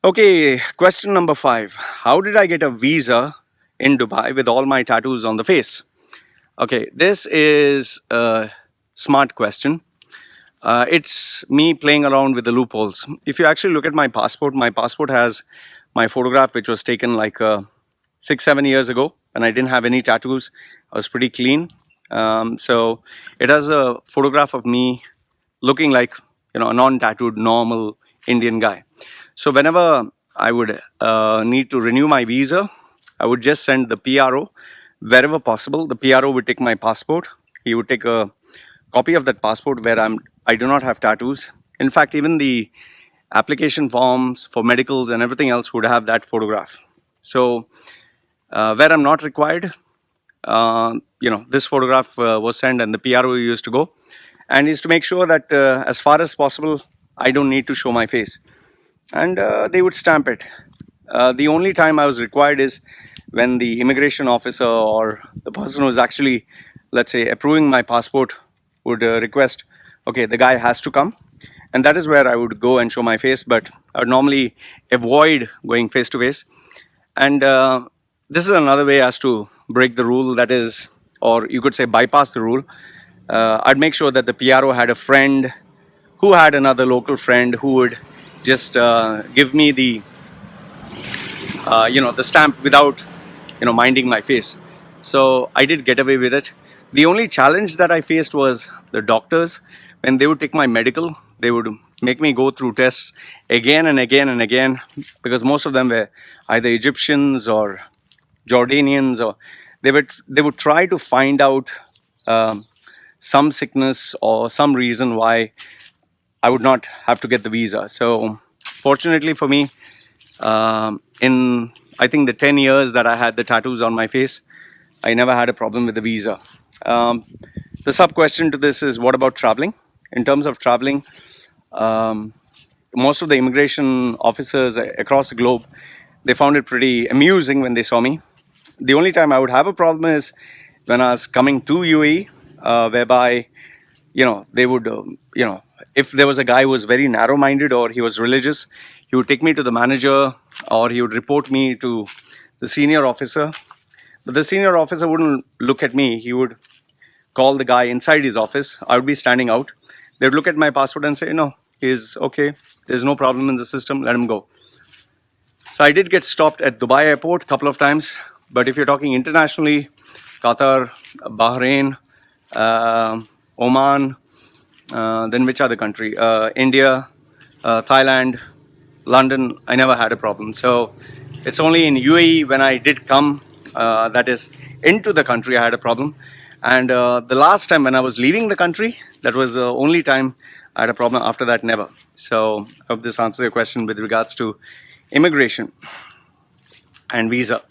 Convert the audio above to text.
Okay, question number 5. How did I get a visa in Dubai with all my tattoos on the face? Okay, this is a smart question. It's me playing around with the loopholes. If you actually look at my passport has my photograph, which was taken like 6-7 years ago, and I didn't have any tattoos. I was pretty clean. So it has a photograph of me looking like a non-tattooed, normal Indian guy. So whenever I would need to renew my visa, I would just send the PRO wherever possible. The PRO would take my passport. He would take a copy of that passport where I do not have tattoos. In fact, even the application forms for medicals and everything else would have that photograph. So where I'm not required, this photograph was sent, and the PRO used to go and is to make sure that as far as possible I don't need to show my face, and they would stamp it. The only time I was required is when the immigration officer or the person who is actually, let's say, approving my passport would request, okay, the guy has to come, and that is where I would go and show my face. But I would normally avoid going face to face. And this is another way as to break the rule, that is, or you could say bypass the rule. I'd make sure that the PRO had a friend who had another local friend who would just give me the stamp without minding my face. So I did get away with it. The only challenge that I faced was the doctors. When they would take my medical, they would make me go through tests again and again and again, because most of them were either Egyptians or Jordanians, or they would try to find out some sickness or some reason why I would not have to get the visa. So fortunately for me, in I think the 10 years that I had the tattoos on my face, I never had a problem with the visa. The sub question to this is, what about traveling? In terms of traveling, most of the immigration officers across the globe, they found it pretty amusing when they saw me. The only time I would have a problem is when I was coming to UAE, whereby they would if there was a guy who was very narrow-minded or he was religious, he would take me to the manager, or he would report me to the senior officer. But the senior officer wouldn't look at me. He would call the guy inside his office. I would be standing out. They would look at my passport and say, no, he's okay. There's no problem in the system. Let him go. So I did get stopped at Dubai airport a couple of times. But if you're talking internationally, Qatar, Bahrain, Oman, then which other country? India, Thailand, London, I never had a problem. So it's only in UAE when I did come, that is into the country, I had a problem. And the last time when I was leaving the country, that was the only time I had a problem. After that, never. So I hope this answers your question with regards to immigration and visa.